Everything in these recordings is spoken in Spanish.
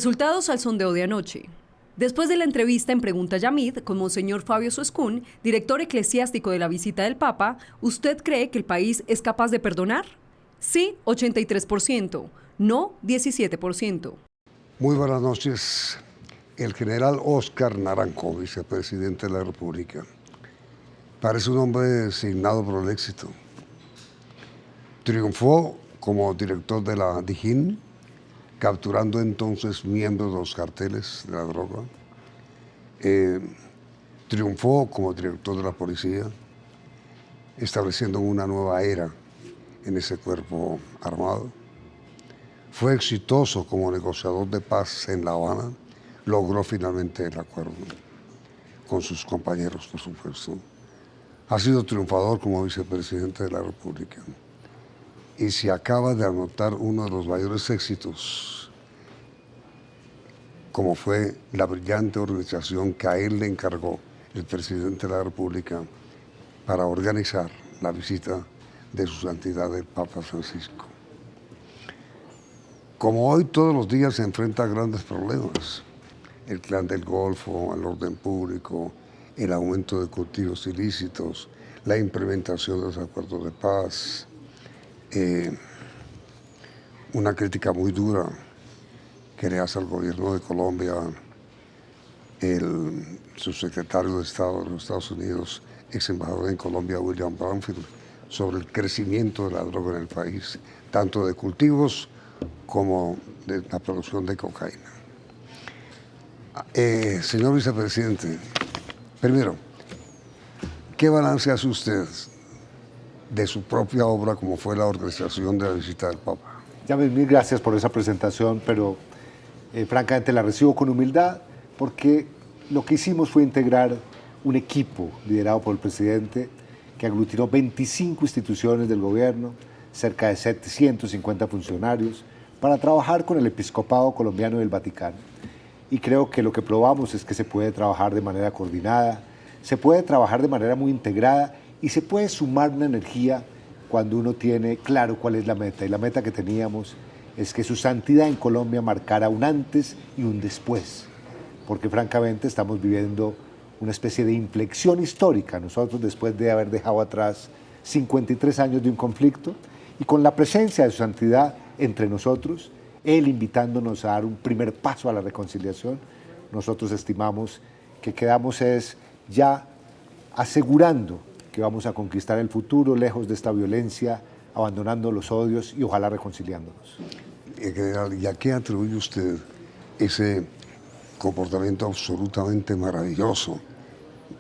Resultados al sondeo de anoche. Después de la entrevista en Pregunta Yamid con Monseñor Fabio Suescún, director eclesiástico de la visita del Papa, ¿usted cree que el país es capaz de perdonar? Sí, 83%, no 17%. Muy buenas noches. El general Óscar Naranjo, vicepresidente de la República, parece un hombre designado por el éxito. Triunfó como director de la Dijín, capturando entonces miembros de los carteles de la droga. Triunfó como director de la policía, estableciendo una nueva era en ese cuerpo armado. Fue exitoso como negociador de paz en La Habana, logró finalmente el acuerdo con sus compañeros, por supuesto. Ha sido triunfador como vicepresidente de la República y se acaba de anotar uno de los mayores éxitos, como fue la brillante organización que a él le encargó el presidente de la República para organizar la visita de su santidad el Papa Francisco. Como hoy todos los días se enfrenta a grandes problemas, el clan del Golfo, el orden público, el aumento de cultivos ilícitos, la implementación de los acuerdos de paz, una crítica muy dura que le hace al gobierno de Colombia el subsecretario de Estado de los Estados Unidos, ex embajador en Colombia, William Banfield, sobre el crecimiento de la droga en el país, tanto de cultivos como de la producción de cocaína. Señor vicepresidente, primero, ¿qué balance hace usted de su propia obra como fue la organización de la visita del Papa? Mil gracias por esa presentación, pero francamente la recibo con humildad porque lo que hicimos fue integrar un equipo liderado por el presidente que aglutinó 25 instituciones del gobierno, cerca de 750 funcionarios, para trabajar con el episcopado colombiano y el Vaticano. Y creo que lo que probamos es que se puede trabajar de manera coordinada, se puede trabajar de manera muy integrada y se puede sumar una energía cuando uno tiene claro cuál es la meta. Y la meta que teníamos es que su santidad en Colombia marcara un antes y un después, porque francamente estamos viviendo una especie de inflexión histórica. Nosotros, después de haber dejado atrás 53 años de un conflicto, y con la presencia de su santidad entre nosotros, él invitándonos a dar un primer paso a la reconciliación, nosotros estimamos que quedamos ya asegurando que vamos a conquistar el futuro lejos de esta violencia, abandonando los odios y ojalá reconciliándonos. General, ¿y a qué atribuye usted ese comportamiento absolutamente maravilloso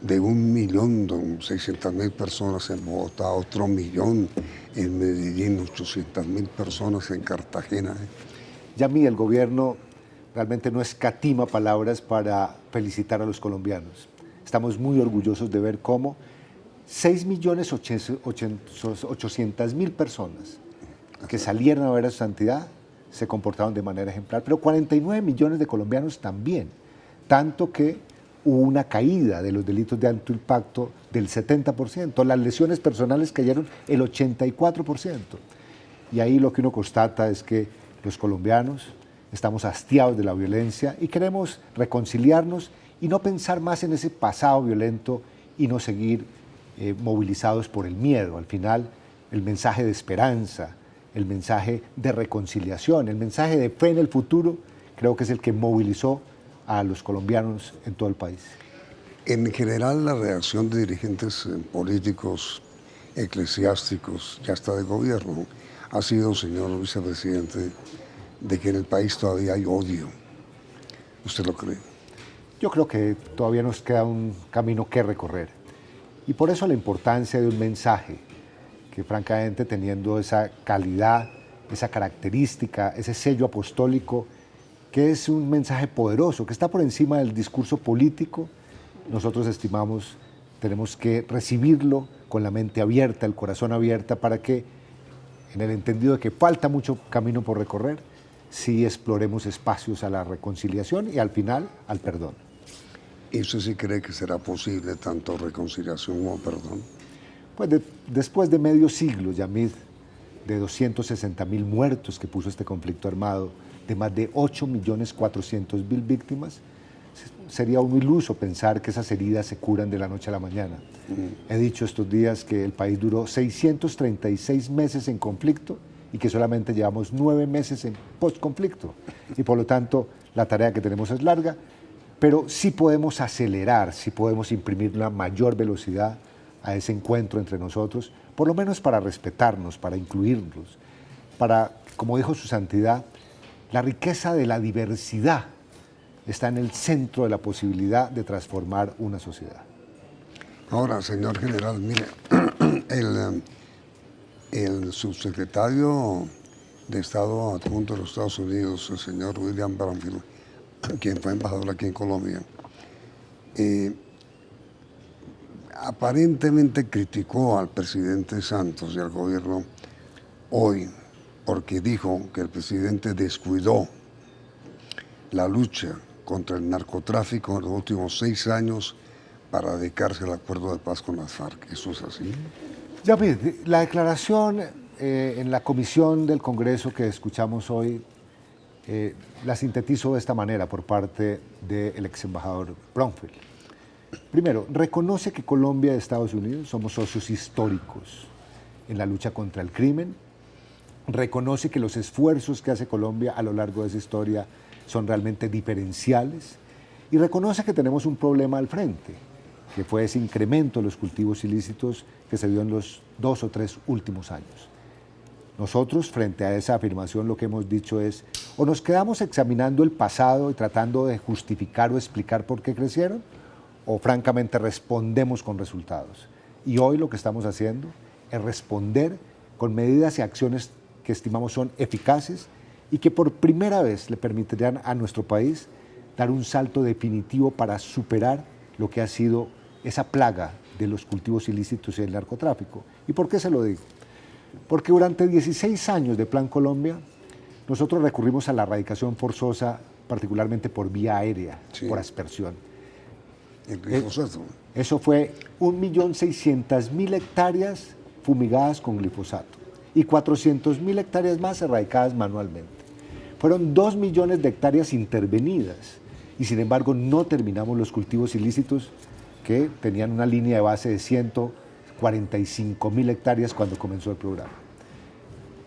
de 1.600.000 personas en Bogotá, otro 1.000.000 en Medellín, 800.000 personas en Cartagena? Yamí, el gobierno realmente no escatima palabras para felicitar a los colombianos. Estamos muy orgullosos de ver cómo 6.800.000 personas que salieron a ver a su santidad se comportaron de manera ejemplar, pero 49 millones de colombianos también, tanto que hubo una caída de los delitos de alto impacto del 70%, las lesiones personales cayeron el 84%. Y ahí lo que uno constata es que los colombianos estamos hastiados de la violencia y queremos reconciliarnos y no pensar más en ese pasado violento y no seguir movilizados por el miedo. Al final, el mensaje de esperanza, el mensaje de reconciliación, el mensaje de fe en el futuro, creo que es el que movilizó a los colombianos en todo el país. En general, la reacción de dirigentes políticos, eclesiásticos, ya hasta de gobierno, ha sido, señor vicepresidente, de que en el país todavía hay odio. ¿Usted lo cree? Yo creo que todavía nos queda un camino que recorrer. Y por eso la importancia de un mensaje que francamente teniendo esa calidad, esa característica, ese sello apostólico, que es un mensaje poderoso, que está por encima del discurso político, nosotros estimamos tenemos que recibirlo con la mente abierta, el corazón abierto, para que, en el entendido de que falta mucho camino por recorrer, sí exploremos espacios a la reconciliación y al final al perdón. ¿Y usted sí cree que será posible tanto reconciliación como perdón? Pues después de medio siglo, Yamid, de 260.000 muertos que puso este conflicto armado, de más de 8.400.000 víctimas, sería un iluso pensar que esas heridas se curan de la noche a la mañana. He dicho estos días que el país duró 636 meses en conflicto y que solamente llevamos 9 meses en postconflicto. Y por lo tanto, la tarea que tenemos es larga, pero sí podemos acelerar, sí podemos imprimir una mayor velocidad a ese encuentro entre nosotros, por lo menos para respetarnos, para incluirnos, para, como dijo su santidad, la riqueza de la diversidad está en el centro de la posibilidad de transformar una sociedad. Ahora, señor general, mire, el subsecretario de Estado adjunto de los Estados Unidos, el señor William Bromfield, quien fue embajador aquí en Colombia, aparentemente criticó al presidente Santos y al gobierno hoy porque dijo que el presidente descuidó la lucha contra el narcotráfico en los últimos 6 años para dedicarse al acuerdo de paz con las FARC. ¿Eso es así? Ya, la declaración en la comisión del Congreso que escuchamos hoy la sintetizo de esta manera por parte del ex embajador Bromfield. Primero, reconoce que Colombia y Estados Unidos somos socios históricos en la lucha contra el crimen, reconoce que los esfuerzos que hace Colombia a lo largo de esa historia son realmente diferenciales y reconoce que tenemos un problema al frente, que fue ese incremento de los cultivos ilícitos que se dio en los 2 o 3 últimos años. Nosotros, frente a esa afirmación, lo que hemos dicho es, o nos quedamos examinando el pasado y tratando de justificar o explicar por qué crecieron, o francamente respondemos con resultados. Y hoy lo que estamos haciendo es responder con medidas y acciones que estimamos son eficaces y que por primera vez le permitirán a nuestro país dar un salto definitivo para superar lo que ha sido esa plaga de los cultivos ilícitos y el narcotráfico. ¿Y por qué se lo digo? Porque durante 16 años de Plan Colombia, nosotros recurrimos a la erradicación forzosa, particularmente por vía aérea, sí, por aspersión. El glifosato. Eso fue 1.600.000 hectáreas fumigadas con glifosato y 400.000 hectáreas más erradicadas manualmente. Fueron 2 millones de hectáreas intervenidas y sin embargo no terminamos los cultivos ilícitos que tenían una línea de base de 145.000 hectáreas cuando comenzó el programa.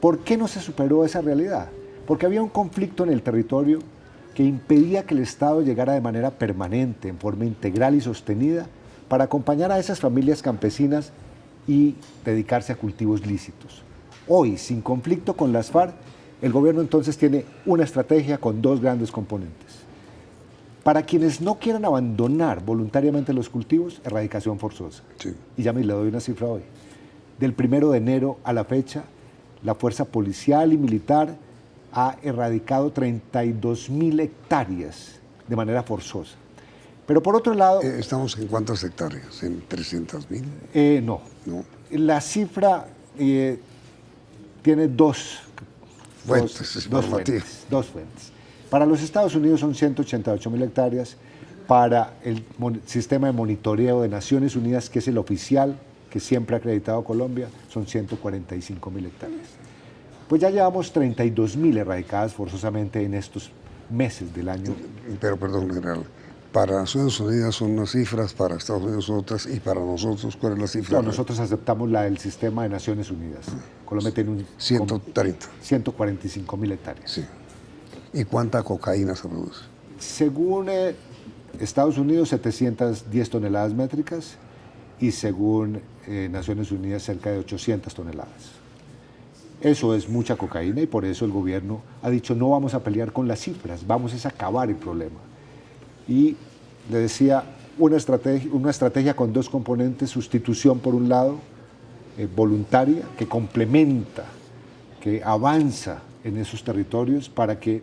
¿Por qué no se superó esa realidad? Porque había un conflicto en el territorio que impedía que el Estado llegara de manera permanente, en forma integral y sostenida, para acompañar a esas familias campesinas y dedicarse a cultivos lícitos. Hoy, sin conflicto con las FARC, el gobierno entonces tiene una estrategia con 2 grandes componentes. Para quienes no quieran abandonar voluntariamente los cultivos, erradicación forzosa. Sí. Y ya me le doy una cifra hoy. Del 1 de enero a la fecha, la fuerza policial y militar ha erradicado 32.000 hectáreas de manera forzosa. Pero por otro lado... ¿Estamos en cuántas hectáreas? ¿En 300.000? No. No. La cifra tiene dos fuentes. Para los Estados Unidos son 188.000 hectáreas, para el sistema de monitoreo de Naciones Unidas, que es el oficial que siempre ha acreditado Colombia, son 145.000 hectáreas. Pues ya llevamos 32.000 erradicadas forzosamente en estos meses del año. Pero perdón, general, para Naciones Unidas son unas cifras, para Estados Unidos otras, y para nosotros, ¿cuál es la cifra? No, nosotros aceptamos la del sistema de Naciones Unidas. Colombia tiene un... 130. 145.000 hectáreas. Sí. ¿Y cuánta cocaína se produce? Según Estados Unidos, 710 toneladas métricas y según Naciones Unidas, cerca de 800 toneladas. Eso es mucha cocaína y por eso el gobierno ha dicho no vamos a pelear con las cifras, vamos a acabar el problema. Y le decía, una estrategia con 2 componentes, sustitución por un lado, voluntaria, que complementa, que avanza en esos territorios para que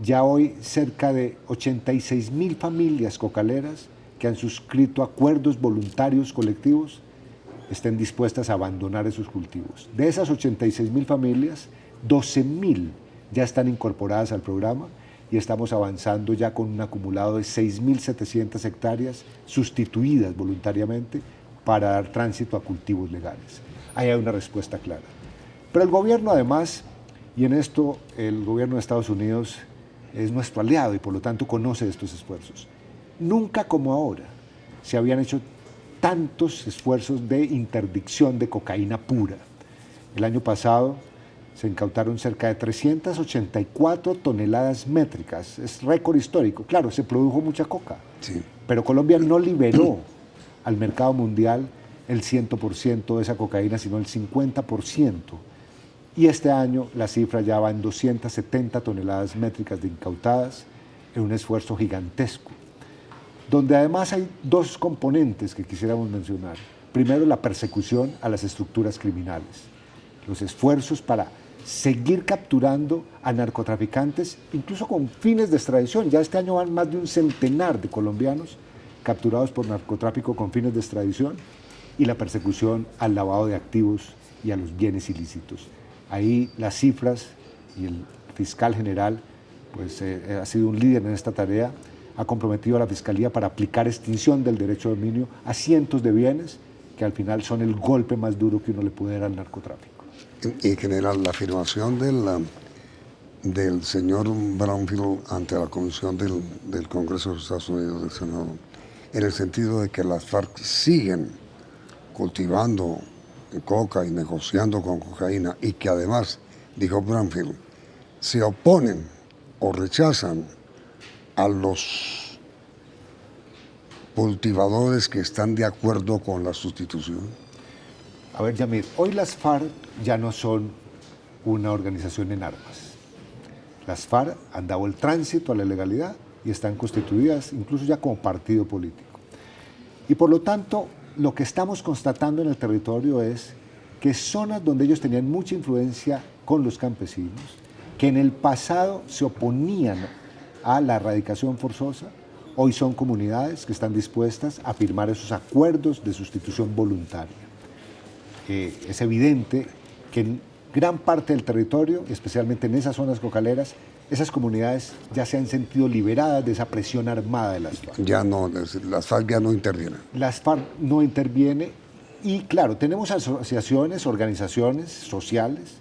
ya hoy cerca de 86.000 familias cocaleras que han suscrito acuerdos voluntarios colectivos estén dispuestas a abandonar esos cultivos. De esas 86.000 familias, 12.000 ya están incorporadas al programa y estamos avanzando ya con un acumulado de 6.700 hectáreas sustituidas voluntariamente para dar tránsito a cultivos legales. Ahí hay una respuesta clara. Pero el gobierno además, y en esto el gobierno de Estados Unidos es nuestro aliado y por lo tanto conoce estos esfuerzos. Nunca como ahora se habían hecho tantos esfuerzos de interdicción de cocaína pura. El año pasado se incautaron cerca de 384 toneladas métricas, es récord histórico. Claro, se produjo mucha coca, Sí. pero Colombia no liberó al mercado mundial el 100% de esa cocaína, sino el 50%. Y este año la cifra ya va en 270 toneladas métricas de incautadas, en un esfuerzo gigantesco, donde además hay dos componentes que quisiéramos mencionar. Primero, la persecución a las estructuras criminales, los esfuerzos para seguir capturando a narcotraficantes, incluso con fines de extradición. Ya este año van más de un centenar de colombianos capturados por narcotráfico con fines de extradición, y la persecución al lavado de activos y a los bienes ilícitos. Ahí las cifras, y el fiscal general pues, ha sido un líder en esta tarea, ha comprometido a la Fiscalía para aplicar extinción del derecho de dominio a cientos de bienes que al final son el golpe más duro que uno le puede dar al narcotráfico. En general, la afirmación del señor Brownfield ante la Comisión del Congreso de los Estados Unidos, del Senado, en el sentido de que las FARC siguen cultivando coca y negociando con cocaína, y que además, dijo Brownfield, se oponen o rechazan a los cultivadores que están de acuerdo con la sustitución. A ver, Yamir, hoy las FARC ya no son una organización en armas. Las FARC han dado el tránsito a la legalidad y están constituidas incluso ya como partido político. Y por lo tanto, lo que estamos constatando en el territorio es que zonas donde ellos tenían mucha influencia con los campesinos, que en el pasado se oponían a la erradicación forzosa, hoy son comunidades que están dispuestas a firmar esos acuerdos de sustitución voluntaria. Es evidente que en gran parte del territorio, especialmente en esas zonas cocaleras, esas comunidades ya se han sentido liberadas de esa presión armada de las FARC. Ya no, las FARC ya no intervienen. Las FARC no intervienen y claro, tenemos asociaciones, organizaciones sociales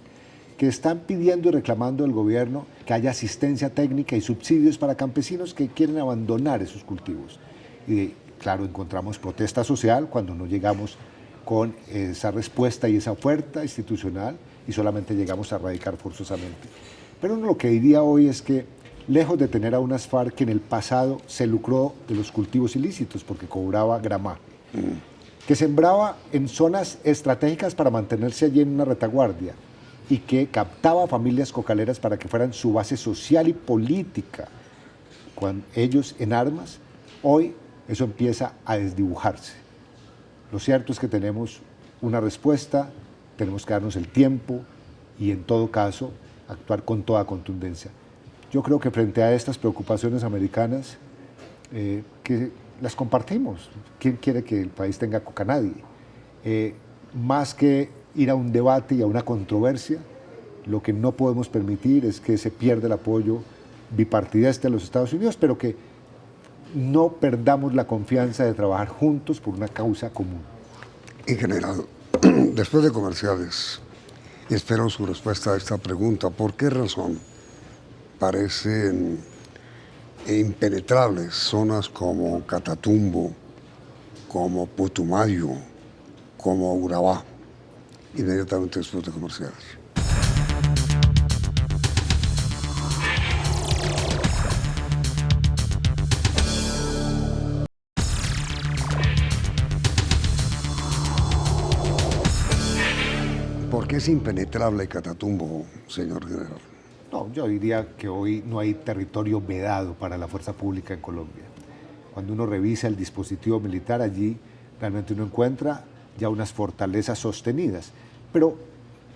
que están pidiendo y reclamando al gobierno que haya asistencia técnica y subsidios para campesinos que quieren abandonar esos cultivos. Y claro, encontramos protesta social cuando no llegamos con esa respuesta y esa oferta institucional y solamente llegamos a erradicar forzosamente. Pero uno lo que diría hoy es que, lejos de tener a unas FARC que en el pasado se lucró de los cultivos ilícitos porque cobraba gramaje, que sembraba en zonas estratégicas para mantenerse allí en una retaguardia y que captaba a familias cocaleras para que fueran su base social y política, cuando ellos en armas, hoy eso empieza a desdibujarse. Lo cierto es que tenemos una respuesta, tenemos que darnos el tiempo y en todo caso actuar con toda contundencia. Yo creo que frente a estas preocupaciones americanas, que las compartimos. ¿Quién quiere que el país tenga coca? Nadie. Más que ir a un debate y a una controversia, lo que no podemos permitir es que se pierda el apoyo bipartidista de los Estados Unidos, pero que no perdamos la confianza de trabajar juntos por una causa común. En general, después de comerciales, espero su respuesta a esta pregunta. ¿Por qué razón parecen impenetrables zonas como Catatumbo, como Putumayo, como Urabá? Inmediatamente después de comerciales. ¿Por qué es impenetrable Catatumbo, señor general? No, yo diría que hoy no hay territorio vedado para la fuerza pública en Colombia. Cuando uno revisa el dispositivo militar, allí realmente uno encuentra ya unas fortalezas sostenidas, pero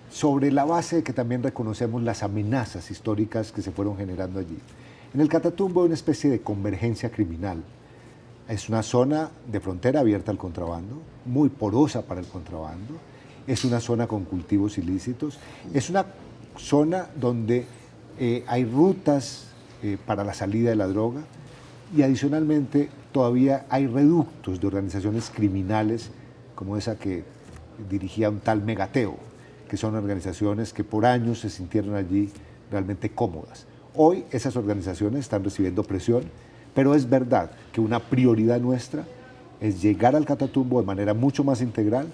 sobre la base de que también reconocemos las amenazas históricas que se fueron generando allí. En el Catatumbo hay una especie de convergencia criminal. Es una zona de frontera abierta al contrabando, muy porosa para el contrabando, es una zona con cultivos ilícitos, es una zona donde hay rutas para la salida de la droga y adicionalmente todavía hay reductos de organizaciones criminales como esa que dirigía un tal Megateo, que son organizaciones que por años se sintieron allí realmente cómodas. Hoy esas organizaciones están recibiendo presión, pero es verdad que una prioridad nuestra es llegar al Catatumbo de manera mucho más integral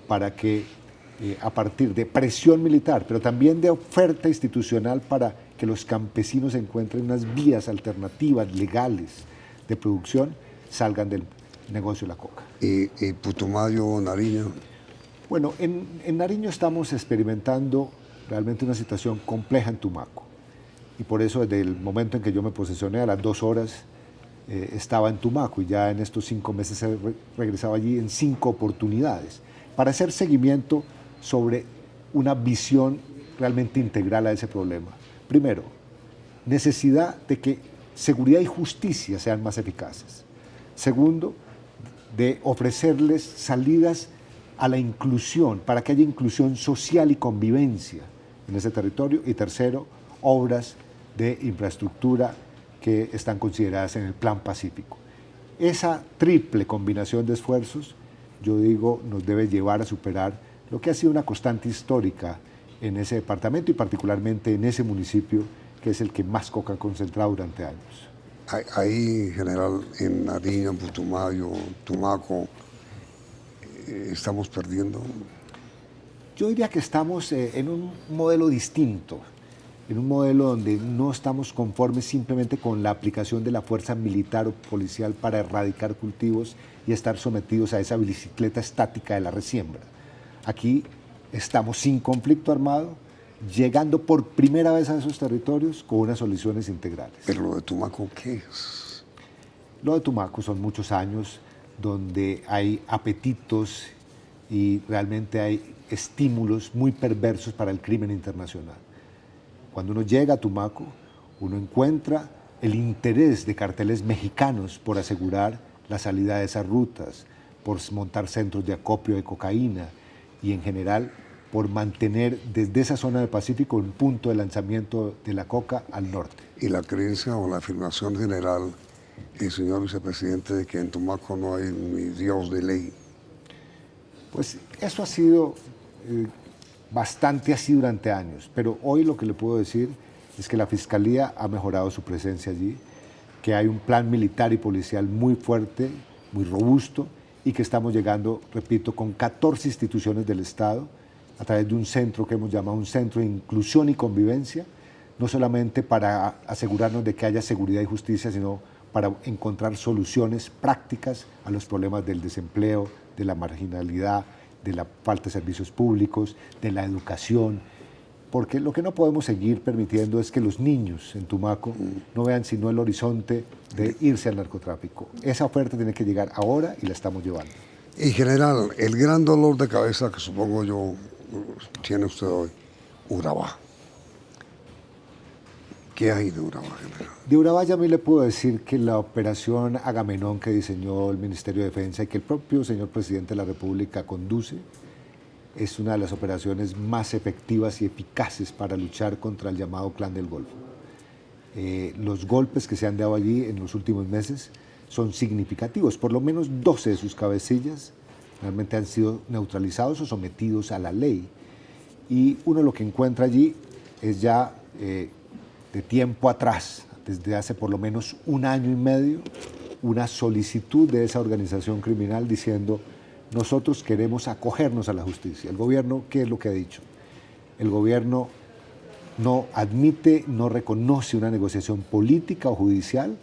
para que a partir de presión militar, pero también de oferta institucional para que los campesinos encuentren unas vías alternativas legales de producción, salgan del negocio de la coca. ¿Y Putumayo, Nariño? Bueno, en Nariño estamos experimentando realmente una situación compleja en Tumaco. Y por eso desde el momento en que yo me posesioné, a las 2 horas, estaba en Tumaco y ya en estos 5 meses he regresado allí en 5 oportunidades para hacer seguimiento sobre una visión realmente integral a ese problema. Primero, necesidad de que seguridad y justicia sean más eficaces. Segundo, de ofrecerles salidas a la inclusión, para que haya inclusión social y convivencia en ese territorio. Y tercero, obras de infraestructura que están consideradas en el Plan Pacífico. Esa triple combinación de esfuerzos, yo digo, nos debe llevar a superar lo que ha sido una constante histórica en ese departamento y particularmente en ese municipio, que es el que más coca ha concentrado durante años. Ahí, general, en Nariño, en Putumayo, Tumaco, estamos perdiendo. Yo diría que estamos en un modelo distinto, en un modelo donde no estamos conformes simplemente con la aplicación de la fuerza militar o policial para erradicar cultivos y estar sometidos a esa bicicleta estática de la resiembra. Aquí estamos sin conflicto armado, llegando por primera vez a esos territorios con unas soluciones integrales. ¿Pero lo de Tumaco qué es? Lo de Tumaco son muchos años donde hay apetitos y realmente hay estímulos muy perversos para el crimen internacional. Cuando uno llega a Tumaco, uno encuentra el interés de carteles mexicanos por asegurar la salida de esas rutas, por montar centros de acopio de cocaína y en general por mantener desde esa zona del Pacífico un punto de lanzamiento de la coca al norte. Y la creencia o la afirmación general, señor vicepresidente, de que en Tumaco no hay ni Dios de ley. Pues eso ha sido bastante así durante años, pero hoy lo que le puedo decir es que la Fiscalía ha mejorado su presencia allí, que hay un plan militar y policial muy fuerte, muy robusto, y que estamos llegando, repito, con 14 instituciones del Estado, a través de un centro que hemos llamado un centro de inclusión y convivencia, no solamente para asegurarnos de que haya seguridad y justicia, sino para encontrar soluciones prácticas a los problemas del desempleo, de la marginalidad, de la falta de servicios públicos, de la educación, porque lo que no podemos seguir permitiendo es que los niños en Tumaco no vean sino el horizonte de irse al narcotráfico. Esa oferta tiene que llegar ahora y la estamos llevando. Y general, el gran dolor de cabeza que supongo yo tiene usted hoy, Urabá. ¿Qué hay de Urabá, general? De Urabá ya a mí le puedo decir que la operación Agamenón que diseñó el Ministerio de Defensa y que el propio señor presidente de la República conduce es una de las operaciones más efectivas y eficaces para luchar contra el llamado Clan del Golfo. Los golpes que se han dado allí en los últimos meses son significativos, por lo menos 12 de sus cabecillas realmente han sido neutralizados o sometidos a la ley. Y uno lo que encuentra allí es ya de tiempo atrás, desde hace por lo menos 1 año y medio, una solicitud de esa organización criminal diciendo: nosotros queremos acogernos a la justicia. El gobierno, ¿qué es lo que ha dicho? El gobierno no admite, no reconoce una negociación política o judicial.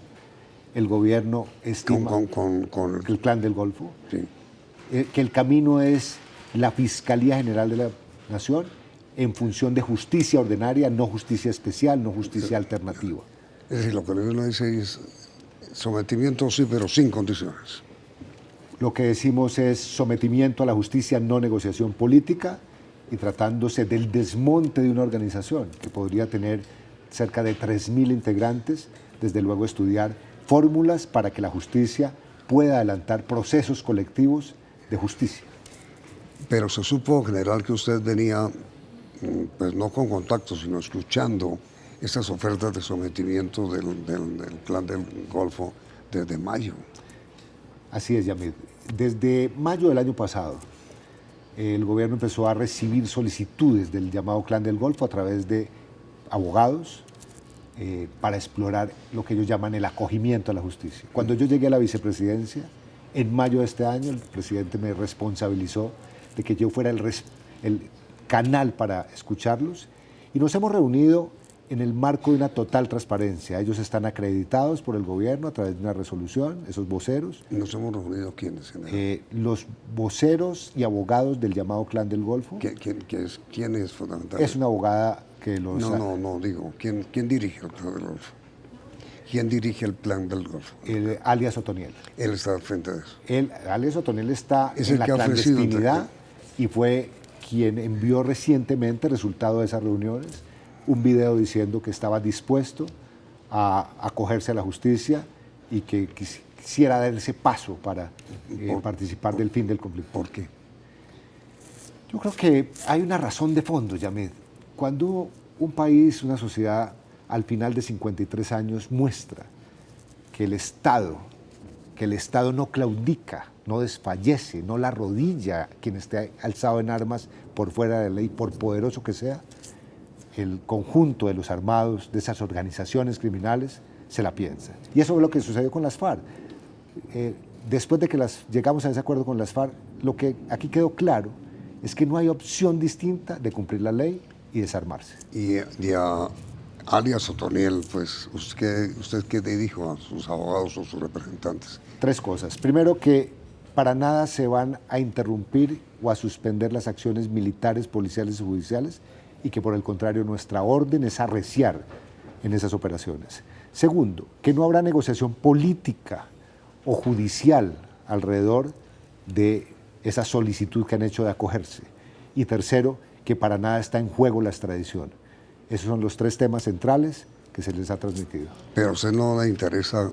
El gobierno estima con el Clan del Golfo, sí, que el camino es la Fiscalía General de la Nación en función de justicia ordinaria, no justicia especial, no justicia alternativa. Es decir, lo que uno dice es sometimiento sí, pero sin condiciones. Lo que decimos es sometimiento a la justicia, no negociación política, y tratándose del desmonte de una organización que podría tener cerca de 3.000 integrantes, desde luego estudiar fórmulas para que la justicia pueda adelantar procesos colectivos de justicia. Pero se supo, general, que usted venía, pues no con contacto, sino escuchando estas ofertas de sometimiento del Clan del Golfo desde mayo. Así es, Yamid. Desde mayo del año pasado, el gobierno empezó a recibir solicitudes del llamado Clan del Golfo a través de abogados para explorar lo que ellos llaman el acogimiento a la justicia. Cuando yo llegué a la vicepresidencia, en mayo de este año, el presidente me responsabilizó de que yo fuera el canal para escucharlos, y nos hemos reunido en el marco de una total transparencia. Ellos están acreditados por el gobierno a través de una resolución, esos voceros. ¿Nos hemos reunido quiénes? Los voceros y abogados del llamado Clan del Golfo. ¿Quién es fundamental? Es una abogada que los... No, digo, ¿quién dirige el Clan del Golfo? ¿Quién dirige el Plan del Golfo? Alias Otoniel. Él está al frente de eso. Alias Otoniel está Es en el la que ha ofrecido clandestinidad y fue quien envió recientemente, resultado de esas reuniones, un video diciendo que estaba dispuesto a acogerse a la justicia y que quisiera dar ese paso para participar del fin del conflicto. ¿Por qué? Yo creo que hay una razón de fondo, Yamid. Cuando un país, una sociedad, al final de 53 años muestra que el Estado no claudica, no desfallece, no la arrodilla quien esté alzado en armas por fuera de la ley, por poderoso que sea, el conjunto de los armados, de esas organizaciones criminales, se la piensa. Y eso es lo que sucedió con las FARC. Después de que llegamos a ese acuerdo con las FARC, lo que aquí quedó claro es que no hay opción distinta de cumplir la ley y desarmarse. Y a alias Otoniel, pues, ¿usted qué le dijo a sus abogados o sus representantes? 3 cosas. Primero, que para nada se van a interrumpir o a suspender las acciones militares, policiales y judiciales, y que por el contrario nuestra orden es arreciar en esas operaciones. Segundo, que no habrá negociación política o judicial alrededor de esa solicitud que han hecho de acogerse. Y tercero, que para nada está en juego la extradición. Esos son los 3 temas centrales que se les ha transmitido. ¿Pero a usted no le interesa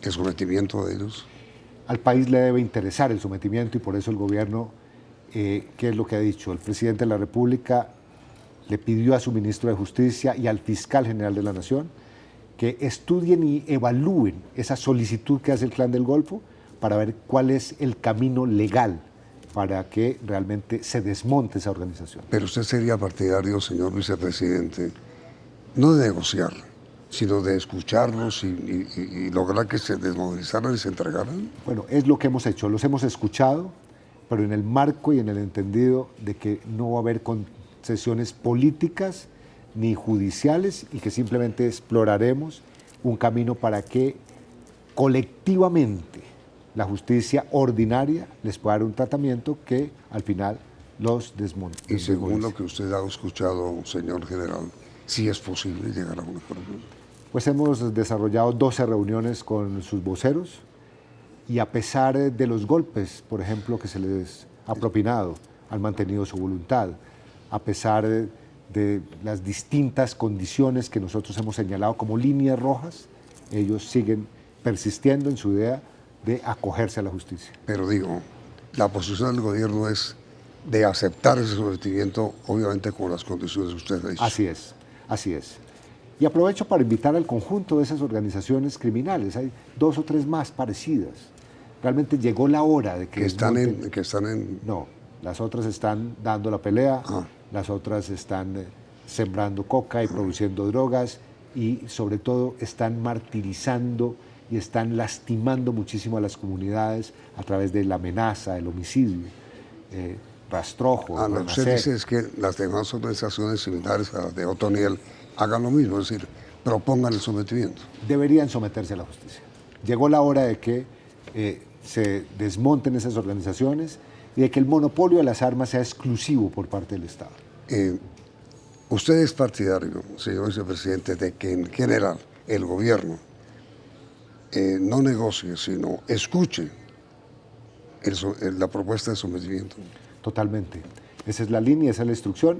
el sometimiento de ellos? Al país le debe interesar el sometimiento y por eso el gobierno, ¿qué es lo que ha dicho? El presidente de la República le pidió a su ministro de Justicia y al fiscal general de la Nación que estudien y evalúen esa solicitud que hace el Clan del Golfo para ver cuál es el camino legal para que realmente se desmonte esa organización. Pero usted sería partidario, señor vicepresidente, no de negociar, sino de escucharlos y lograr que se desmovilizaran y se entregaran. Bueno, es lo que hemos hecho, los hemos escuchado, pero en el marco y en el entendido de que no va a haber concesiones políticas ni judiciales y que simplemente exploraremos un camino para que colectivamente la justicia ordinaria les pueda dar un tratamiento que al final los desmonte. Y según lo que usted ha escuchado, señor general, ¿sí es posible llegar a un acuerdo? Pues hemos desarrollado 12 reuniones con sus voceros y a pesar de los golpes, por ejemplo, que se les ha propinado, han mantenido su voluntad, a pesar de las distintas condiciones que nosotros hemos señalado como líneas rojas, ellos siguen persistiendo en su idea de acogerse a la justicia. Pero digo, la posición del gobierno es de aceptar ese sometimiento, obviamente con las condiciones que usted ha dicho. Así es, así es. Y aprovecho para invitar al conjunto de esas organizaciones criminales, hay 2 o 3 más parecidas. Realmente llegó la hora de que... Que están en... No, las otras están dando la pelea, las otras están sembrando coca y produciendo drogas y sobre todo están martirizando y están lastimando muchísimo a las comunidades a través de la amenaza, el homicidio, rastrojo. Lo que usted dice es que las demás organizaciones similares a las de Otoniel hagan lo mismo, es decir, propongan el sometimiento. Deberían someterse a la justicia. Llegó la hora de que se desmonten esas organizaciones y de que el monopolio de las armas sea exclusivo por parte del Estado. Usted es partidario, señor vicepresidente, de que en general el gobierno no negocie, sino escuche la propuesta de sometimiento. Totalmente. Esa es la línea, esa es la instrucción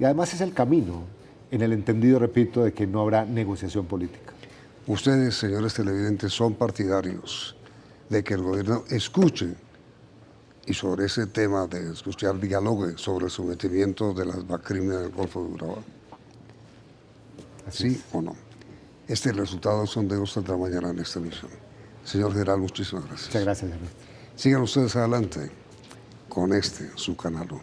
y además es el camino, en el entendido, repito, de que no habrá negociación política. Ustedes, señores televidentes, son partidarios de que el gobierno escuche y sobre ese tema de escuchar, dialogue sobre el sometimiento de las BACRIM del Golfo de Urabá. ¿Sí o no? Este es el resultado de sondeos de la mañana en esta emisión. Señor general, muchísimas gracias. Muchas gracias, Ernesto. Sigan ustedes adelante con su Canal 1.